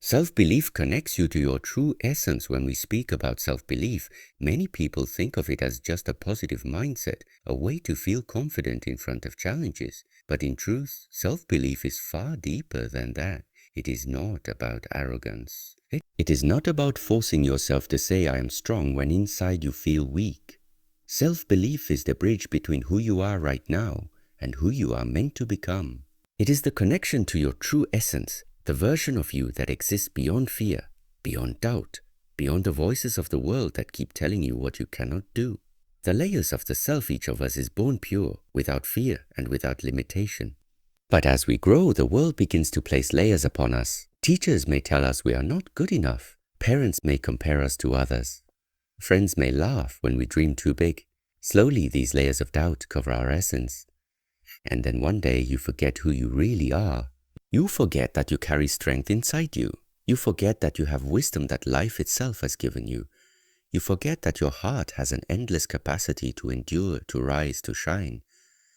Self-belief connects you to your true essence. When we speak about self-belief, many people think of it as just a positive mindset, a way to feel confident in front of challenges. But in truth, self-belief is far deeper than that. It is not about arrogance. It is not about forcing yourself to say I am strong when inside you feel weak. Self-belief is the bridge between who you are right now and who you are meant to become. It is the connection to your true essence, the version of you that exists beyond fear, beyond doubt, beyond the voices of the world that keep telling you what you cannot do. The layers of the self each of us is born pure, without fear and without limitation. But as we grow, the world begins to place layers upon us. Teachers may tell us we are not good enough. Parents may compare us to others. Friends may laugh when we dream too big. Slowly, these layers of doubt cover our essence. And then one day you forget who you really are. You forget that you carry strength inside you. You forget that you have wisdom that life itself has given you. You forget that your heart has an endless capacity to endure, to rise, to shine.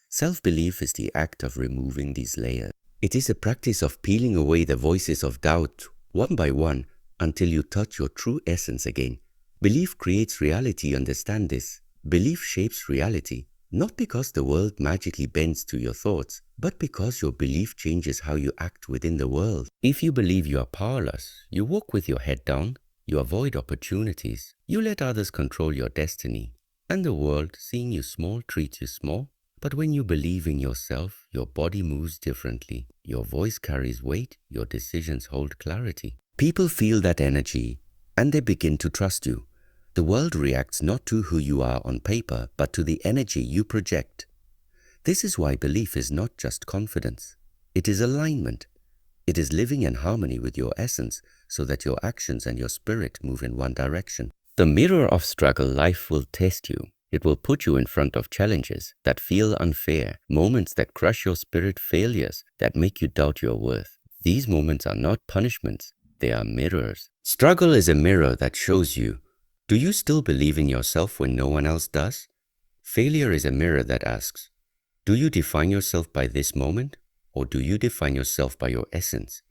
Self-belief is the act of removing these layers. It is a practice of peeling away the voices of doubt, one by one, until you touch your true essence again. Belief creates reality, understand this. Belief shapes reality. Not because the world magically bends to your thoughts, but because your belief changes how you act within the world. If you believe you are powerless, you walk with your head down, you avoid opportunities, you let others control your destiny, and the world, seeing you small, treats you small. But when you believe in yourself, your body moves differently, your voice carries weight, your decisions hold clarity. People feel that energy, and they begin to trust you. The world reacts not to who you are on paper, but to the energy you project. This is why belief is not just confidence. It is alignment. It is living in harmony with your essence so that your actions and your spirit move in one direction. The mirror of struggle, life will test you. It will put you in front of challenges that feel unfair, moments that crush your spirit, failures that make you doubt your worth. These moments are not punishments, they are mirrors. Struggle is a mirror that shows you, do you still believe in yourself when no one else does? Failure is a mirror that asks, do you define yourself by this moment, or do you define yourself by your essence?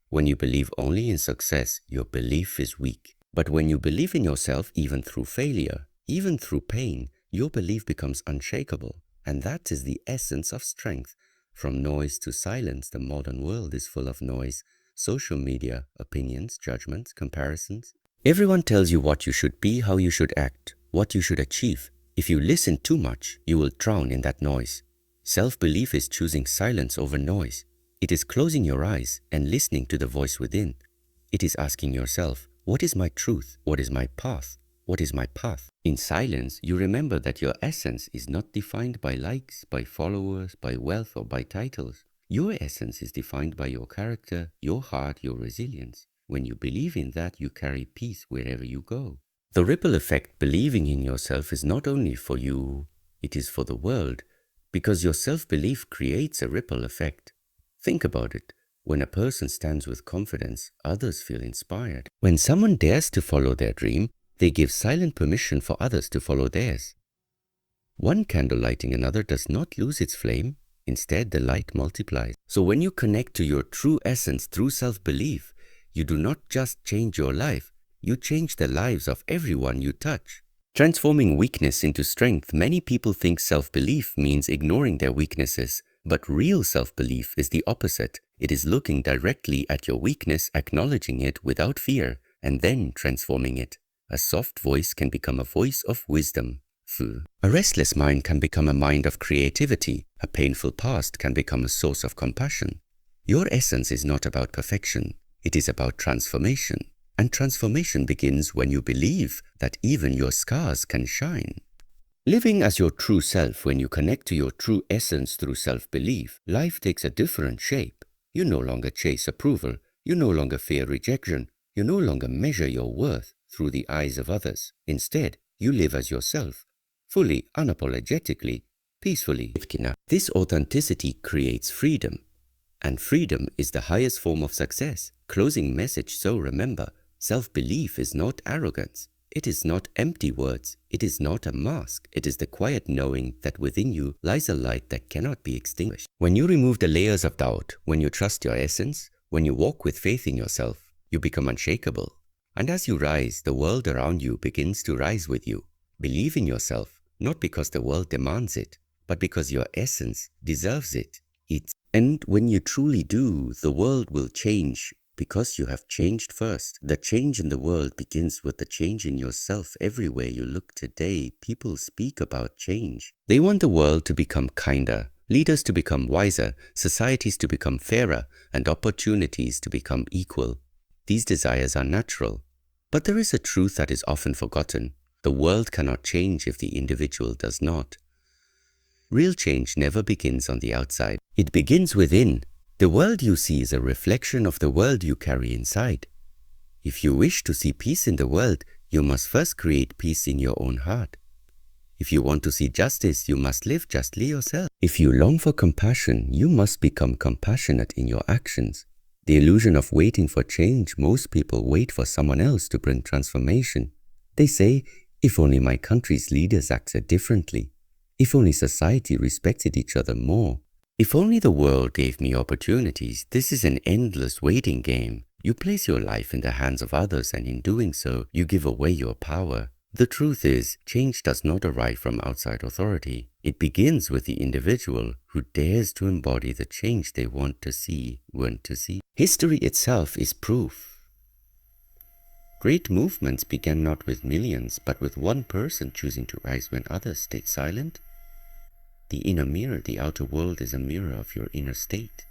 When you believe only in success, your belief is weak. But when you believe in yourself even through failure, even through pain, your belief becomes unshakable. And that is the essence of strength. From noise to silence, the modern world is full of noise. Social media, opinions, judgments, comparisons. Everyone tells you what you should be, how you should act, what you should achieve. If you listen too much, you will drown in that noise. Self-belief is choosing silence over noise. It is closing your eyes and listening to the voice within. It is asking yourself, what is my truth? What is my path? What is my path? In silence, you remember that your essence is not defined by likes, by followers, by wealth, or by titles. Your essence is defined by your character, your heart, your resilience. When you believe in that, you carry peace wherever you go. The ripple effect, believing in yourself, is not only for you, it is for the world, because your self-belief creates a ripple effect. Think about it. When a person stands with confidence, others feel inspired. When someone dares to follow their dream, they give silent permission for others to follow theirs. One candle lighting another does not lose its flame. Instead, the light multiplies. So when you connect to your true essence through self-belief, you do not just change your life, you change the lives of everyone you touch. Transforming weakness into strength. Many people think self-belief means ignoring their weaknesses, but real self-belief is the opposite. It is looking directly at your weakness, acknowledging it without fear, and then transforming it. A soft voice can become a voice of wisdom. A restless mind can become a mind of creativity. A painful past can become a source of compassion. Your essence is not about perfection. It is about transformation. And transformation begins when you believe that even your scars can shine. Living as your true self, when you connect to your true essence through self-belief, life takes a different shape. You no longer chase approval. You no longer fear rejection. You no longer measure your worth through the eyes of others. Instead, you live as yourself, fully, unapologetically, peacefully. This authenticity creates freedom. And freedom is the highest form of success. Closing message, so remember, self-belief is not arrogance. It is not empty words. It is not a mask. It is the quiet knowing that within you lies a light that cannot be extinguished. When you remove the layers of doubt, when you trust your essence, when you walk with faith in yourself, you become unshakable. And as you rise, the world around you begins to rise with you. Believe in yourself, not because the world demands it, but because your essence deserves it. And when you truly do, the world will change because you have changed first. The change in the world begins with the change in yourself. Everywhere you look today, people speak about change. They want the world to become kinder, leaders to become wiser, societies to become fairer, and opportunities to become equal. These desires are natural. But there is a truth that is often forgotten. The world cannot change if the individual does not. Real change never begins on the outside. It begins within. The world you see is a reflection of the world you carry inside. If you wish to see peace in the world, you must first create peace in your own heart. If you want to see justice, you must live justly yourself. If you long for compassion, you must become compassionate in your actions. The illusion of waiting for change, most people wait for someone else to bring transformation. They say, if only my country's leaders acted differently. If only society respected each other more. If only the world gave me opportunities. This is an endless waiting game. You place your life in the hands of others, and in doing so, you give away your power. The truth is, change does not arrive from outside authority. It begins with the individual who dares to embody the change they want to see. History itself is proof. Great movements began not with millions, but with one person choosing to rise when others stayed silent. The inner mirror, the outer world, is a mirror of your inner state.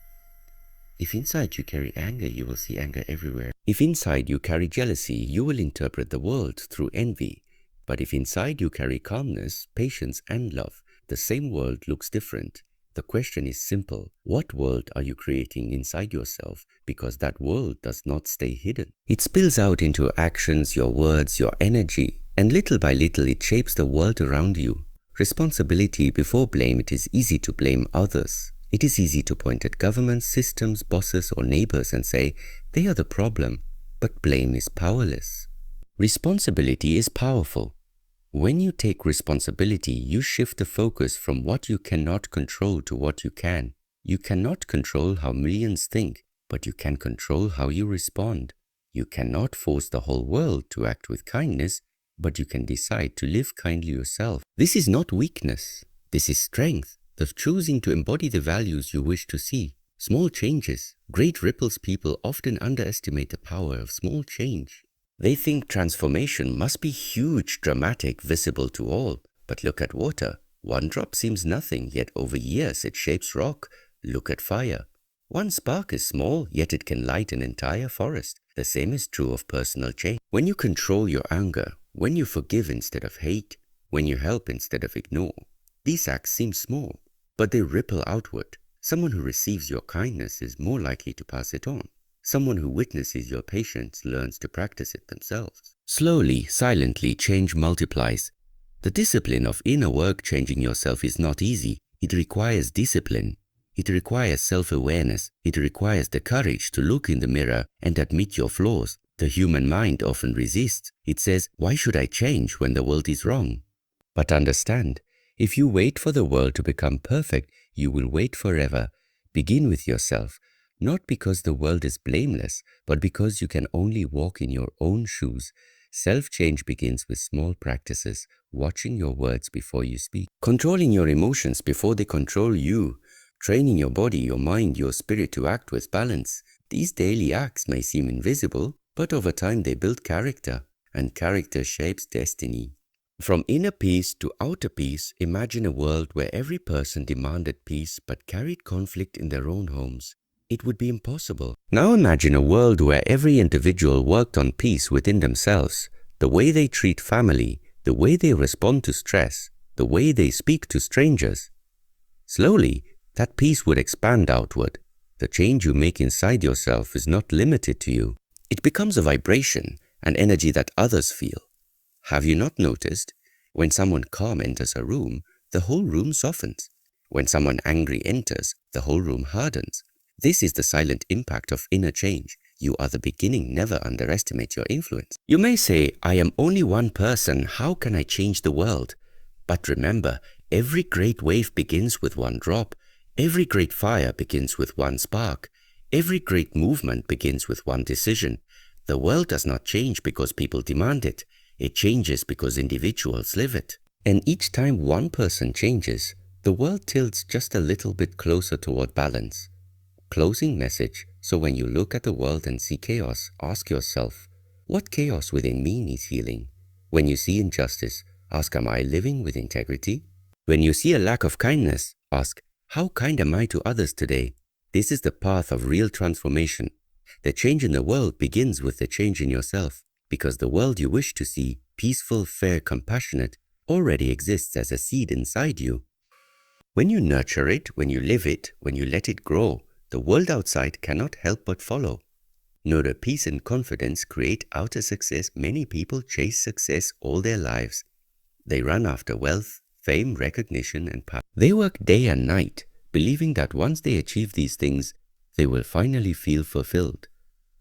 If inside you carry anger, you will see anger everywhere. If inside you carry jealousy, you will interpret the world through envy. But if inside you carry calmness, patience, and love, the same world looks different. The question is simple. What world are you creating inside yourself? Because that world does not stay hidden. It spills out into actions, your words, your energy, and little by little it shapes the world around you. Responsibility before blame. It is easy to blame others. It is easy to point at governments, systems, bosses, or neighbors and say, they are the problem. But blame is powerless. Responsibility is powerful. When you take responsibility, you shift the focus from what you cannot control to what you can. You cannot control how millions think, but you can control how you respond. You cannot force the whole world to act with kindness, but you can decide to live kindly yourself. This is not weakness. This is strength, the choosing to embody the values you wish to see. Small changes, great ripples. People often underestimate the power of small change. They think transformation must be huge, dramatic, visible to all. But look at water. One drop seems nothing, yet over years it shapes rock. Look at fire. One spark is small, yet it can light an entire forest. The same is true of personal change. When you control your anger, when you forgive instead of hate, when you help instead of ignore, these acts seem small, but they ripple outward. Someone who receives your kindness is more likely to pass it on. Someone who witnesses your patience learns to practice it themselves. Slowly, silently, change multiplies. The discipline of inner work, changing yourself, is not easy. It requires discipline. It requires self-awareness. It requires the courage to look in the mirror and admit your flaws. The human mind often resists. It says, why should I change when the world is wrong? But understand, if you wait for the world to become perfect, you will wait forever. Begin with yourself. Not because the world is blameless, but because you can only walk in your own shoes. Self-change begins with small practices, watching your words before you speak, controlling your emotions before they control you, training your body, your mind, your spirit to act with balance. These daily acts may seem invisible, but over time they build character, and character shapes destiny. From inner peace to outer peace, imagine a world where every person demanded peace but carried conflict in their own homes. It would be impossible. Now imagine a world where every individual worked on peace within themselves, the way they treat family, the way they respond to stress, the way they speak to strangers. Slowly, that peace would expand outward. The change you make inside yourself is not limited to you. It becomes a vibration, an energy that others feel. Have you not noticed? When someone calm enters a room, the whole room softens. When someone angry enters, the whole room hardens. This is the silent impact of inner change. You are the beginning. Never underestimate your influence. You may say, I am only one person. How can I change the world? But remember, every great wave begins with one drop. Every great fire begins with one spark. Every great movement begins with one decision. The world does not change because people demand it. It changes because individuals live it. And each time one person changes, the world tilts just a little bit closer toward balance. Closing message. So when you look at the world and see chaos, ask yourself, what chaos within me needs healing? When you see injustice, ask, am I living with integrity? When you see a lack of kindness, ask, how kind am I to others today? This is the path of real transformation. The change in the world begins with the change in yourself, because the world you wish to see, peaceful, fair, compassionate, already exists as a seed inside you. When you nurture it, when you live it, when you let it grow, the world outside cannot help but follow. Know that peace and confidence create outer success. Many people chase success all their lives. They run after wealth, fame, recognition, and power. They work day and night, believing that once they achieve these things, they will finally feel fulfilled.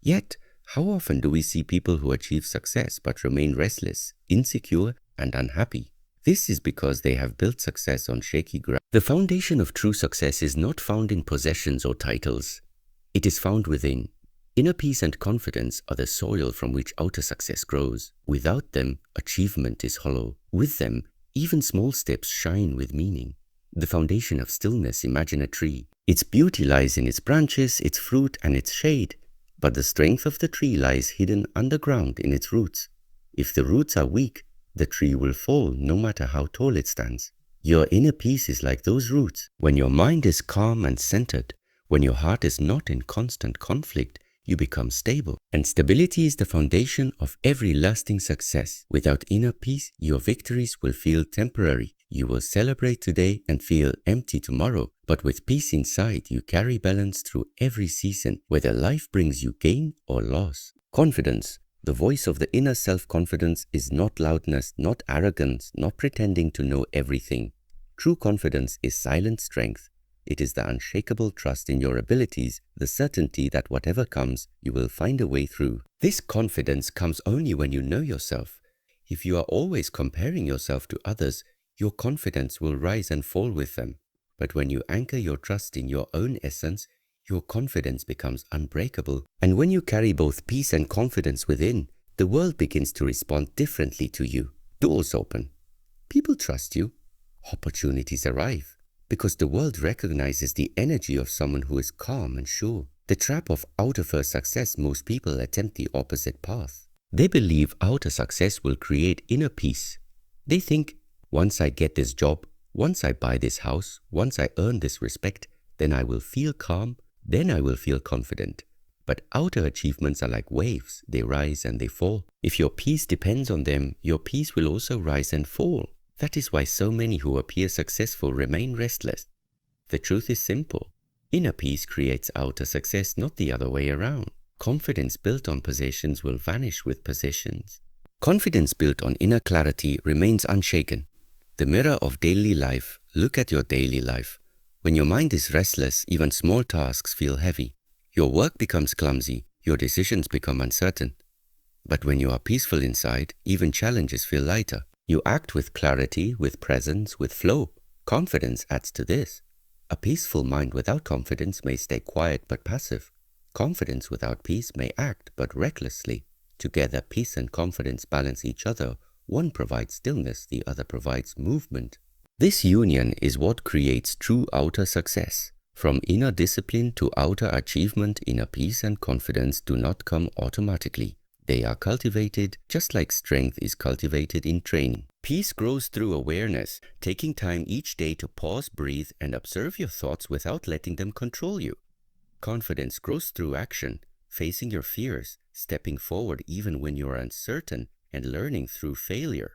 Yet, how often do we see people who achieve success but remain restless, insecure, and unhappy? This is because they have built success on shaky ground. The foundation of true success is not found in possessions or titles. It is found within. Inner peace and confidence are the soil from which outer success grows. Without them, achievement is hollow. With them, even small steps shine with meaning. The foundation of stillness, imagine a tree. Its beauty lies in its branches, its fruit, and its shade. But the strength of the tree lies hidden underground in its roots. If the roots are weak, the tree will fall no matter how tall it stands. Your inner peace is like those roots. When your mind is calm and centered, when your heart is not in constant conflict, you become stable. And stability is the foundation of every lasting success. Without inner peace, your victories will feel temporary. You will celebrate today and feel empty tomorrow. But with peace inside, you carry balance through every season, whether life brings you gain or loss. Confidence. The voice of the inner self-confidence is not loudness, not arrogance, not pretending to know everything. True confidence is silent strength. It is the unshakable trust in your abilities, the certainty that whatever comes, you will find a way through. This confidence comes only when you know yourself. If you are always comparing yourself to others, your confidence will rise and fall with them. But when you anchor your trust in your own essence, your confidence becomes unbreakable. And when you carry both peace and confidence within, the world begins to respond differently to you. Doors open. People trust you. Opportunities arrive. Because the world recognizes the energy of someone who is calm and sure. The trap of outer first success, most people attempt the opposite path. They believe outer success will create inner peace. They think, once I get this job, once I buy this house, once I earn this respect, then I will feel calm, then I will feel confident. But outer achievements are like waves. They rise and they fall. If your peace depends on them, your peace will also rise and fall. That is why so many who appear successful remain restless. The truth is simple. Inner peace creates outer success, not the other way around. Confidence built on possessions will vanish with possessions. Confidence built on inner clarity remains unshaken. The mirror of daily life. Look at your daily life. When your mind is restless, even small tasks feel heavy. Your work becomes clumsy. Your decisions become uncertain. But when you are peaceful inside, even challenges feel lighter. You act with clarity, with presence, with flow. Confidence adds to this. A peaceful mind without confidence may stay quiet but passive. Confidence without peace may act but recklessly. Together, peace and confidence balance each other. One provides stillness, the other provides movement. This union is what creates true outer success. From inner discipline to outer achievement, inner peace and confidence do not come automatically. They are cultivated just like strength is cultivated in training. Peace grows through awareness, taking time each day to pause, breathe, and observe your thoughts without letting them control you. Confidence grows through action, facing your fears, stepping forward even when you are uncertain, and learning through failure.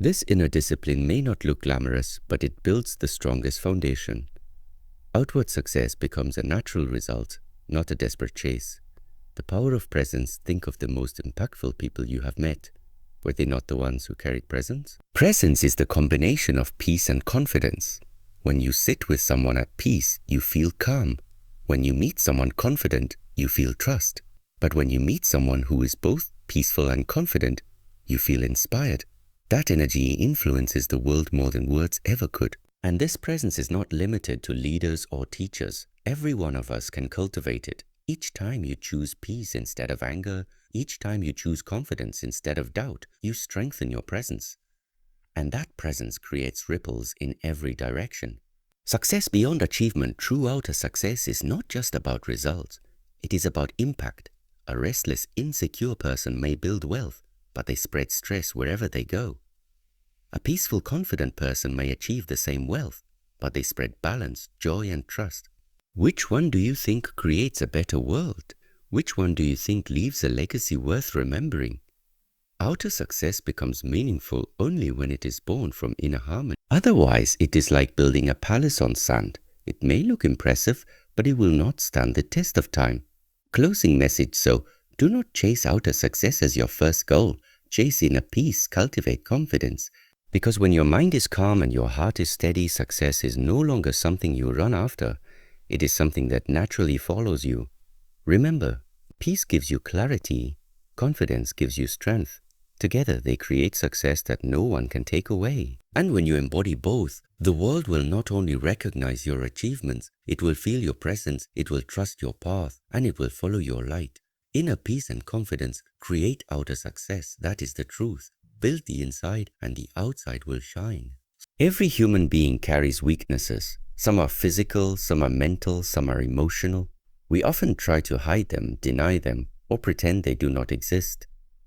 This inner discipline may not look glamorous, but it builds the strongest foundation. Outward success becomes a natural result, not a desperate chase. The power of presence. Think of the most impactful people you have met. Were they not the ones who carried presence? Presence is the combination of peace and confidence. When you sit with someone at peace, you feel calm. When you meet someone confident, you feel trust. But when you meet someone who is both peaceful and confident, you feel inspired. That energy influences the world more than words ever could. And this presence is not limited to leaders or teachers. Every one of us can cultivate it. Each time you choose peace instead of anger, each time you choose confidence instead of doubt, you strengthen your presence. And that presence creates ripples in every direction. Success beyond achievement, true outer success, is not just about results. It is about impact. A restless, insecure person may build wealth, but they spread stress wherever they go. A peaceful, confident person may achieve the same wealth, but they spread balance, joy, and trust. Which one do you think creates a better world? Which one do you think leaves a legacy worth remembering? Outer success becomes meaningful only when it is born from inner harmony. Otherwise, it is like building a palace on sand. It may look impressive, but it will not stand the test of time. Closing message: so, do not chase outer success as your first goal. Chase inner peace, cultivate confidence. Because when your mind is calm and your heart is steady, success is no longer something you run after. It is something that naturally follows you. Remember, peace gives you clarity, confidence gives you strength. Together they create success that no one can take away. And when you embody both, the world will not only recognize your achievements, it will feel your presence, it will trust your path, and it will follow your light. Inner peace and confidence create outer success. That is the truth. Build the inside and the outside will shine. Every human being carries weaknesses. Some are physical, some are mental, some are emotional. We often try to hide them, deny them, or pretend they do not exist.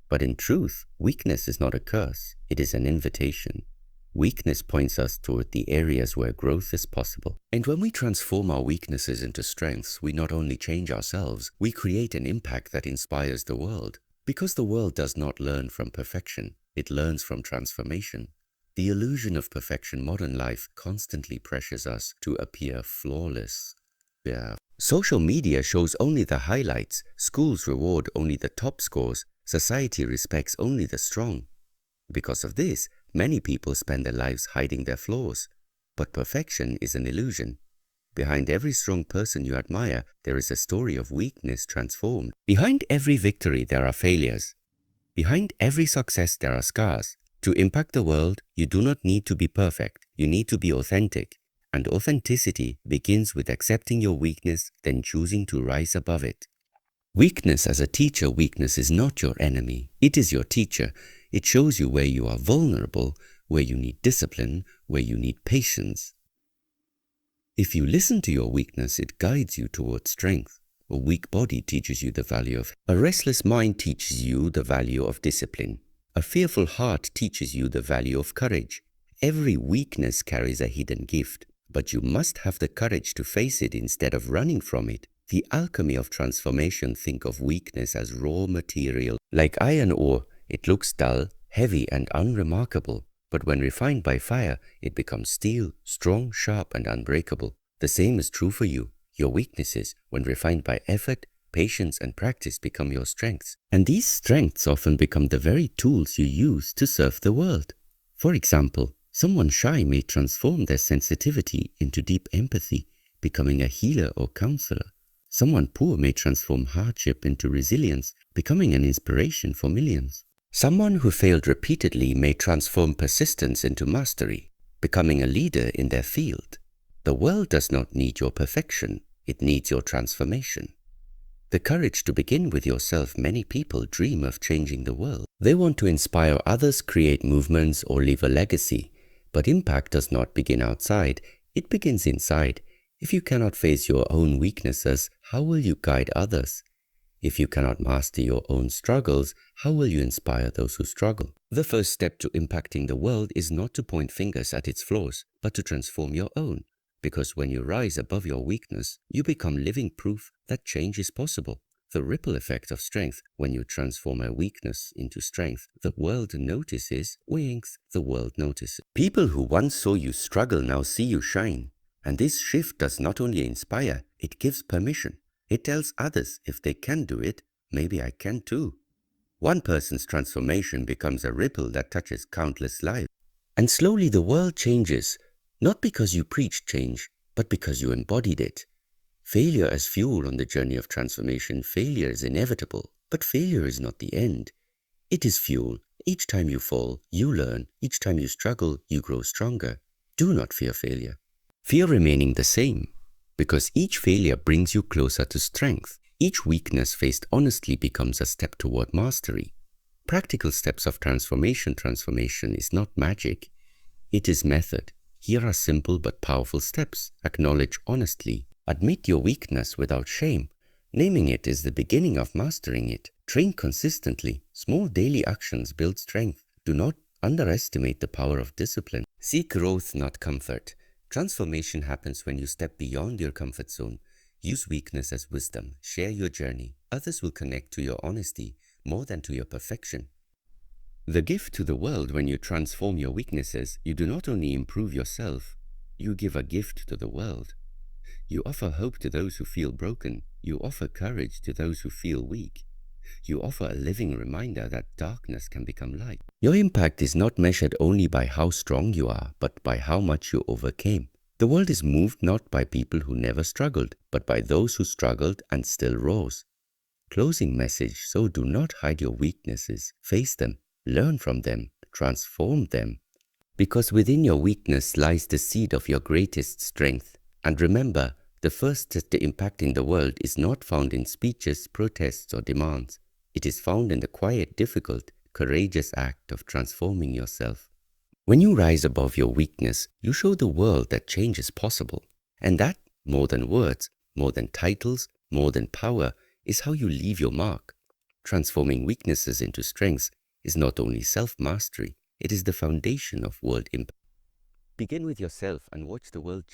But in truth, weakness is not a curse, it is an invitation. Weakness points us toward the areas where growth is possible. And when we transform our weaknesses into strengths, we not only change ourselves, we create an impact that inspires the world. Because the world does not learn from perfection, it learns from transformation. The illusion of perfection, modern life, constantly pressures us to appear flawless. Social media shows only the highlights, schools reward only the top scores, society respects only the strong. Because of this, many people spend their lives hiding their flaws. But perfection is an illusion. Behind every strong person you admire, there is a story of weakness transformed. Behind every victory, there are failures. Behind every success, there are scars. To impact the world, you do not need to be perfect. You need to be authentic. And authenticity begins with accepting your weakness, then choosing to rise above it. Weakness as a teacher, weakness is not your enemy. It is your teacher. It shows you where you are vulnerable, where you need discipline, where you need patience. If you listen to your weakness, it guides you towards strength. A weak body teaches you the value of. A restless mind teaches you the value of discipline. A fearful heart teaches you the value of courage. Every weakness carries a hidden gift, but you must have the courage to face it instead of running from it. The alchemy of transformation. Think of weakness as raw material. Like iron ore, it looks dull, heavy and unremarkable, but when refined by fire, it becomes steel, strong, sharp and unbreakable. The same is true for you. Your weaknesses, when refined by effort, patience and practice, become your strengths. And these strengths often become the very tools you use to serve the world. For example, someone shy may transform their sensitivity into deep empathy, becoming a healer or counselor. Someone poor may transform hardship into resilience, becoming an inspiration for millions. Someone who failed repeatedly may transform persistence into mastery, becoming a leader in their field. The world does not need your perfection, it needs your transformation. The courage to begin with yourself. Many people dream of changing the world. They want to inspire others, create movements, or leave a legacy. But impact does not begin outside, it begins inside. If you cannot face your own weaknesses, how will you guide others? If you cannot master your own struggles, how will you inspire those who struggle? The first step to impacting the world is not to point fingers at its flaws, but to transform your own. Because when you rise above your weakness, you become living proof that change is possible. The ripple effect of strength. When you transform a weakness into strength, the world notices. Winks, the world notices. People who once saw you struggle now see you shine. And this shift does not only inspire, it gives permission. It tells others, if they can do it, maybe I can too. One person's transformation becomes a ripple that touches countless lives. And slowly the world changes, not because you preached change, but because you embodied it. Failure as fuel on the journey of transformation. Failure is inevitable, but failure is not the end. It is fuel. Each time you fall, you learn. Each time you struggle, you grow stronger. Do not fear failure. Fear remaining the same, because each failure brings you closer to strength. Each weakness faced honestly becomes a step toward mastery. Practical steps of transformation. Transformation is not magic. It is method. Here are simple but powerful steps. Acknowledge honestly. Admit your weakness without shame. Naming it is the beginning of mastering it. Train consistently. Small daily actions build strength. Do not underestimate the power of discipline. Seek growth, not comfort. Transformation happens when you step beyond your comfort zone. Use weakness as wisdom. Share your journey. Others will connect to your honesty more than to your perfection. The gift to the world: when you transform your weaknesses, you do not only improve yourself, you give a gift to the world. You offer hope to those who feel broken. You offer courage to those who feel weak. You offer a living reminder that darkness can become light. Your impact is not measured only by how strong you are, but by how much you overcame. The world is moved not by people who never struggled, but by those who struggled and still rose. Closing message: so do not hide your weaknesses. Face them, learn from them, transform them. Because within your weakness lies the seed of your greatest strength. And remember, the first step to impacting the world is not found in speeches, protests, or demands. It is found in the quiet, difficult, courageous act of transforming yourself. When you rise above your weakness, you show the world that change is possible. And that, more than words, more than titles, more than power, is how you leave your mark. Transforming weaknesses into strengths is not only self-mastery, it is the foundation of world impact. Begin with yourself and watch the world change.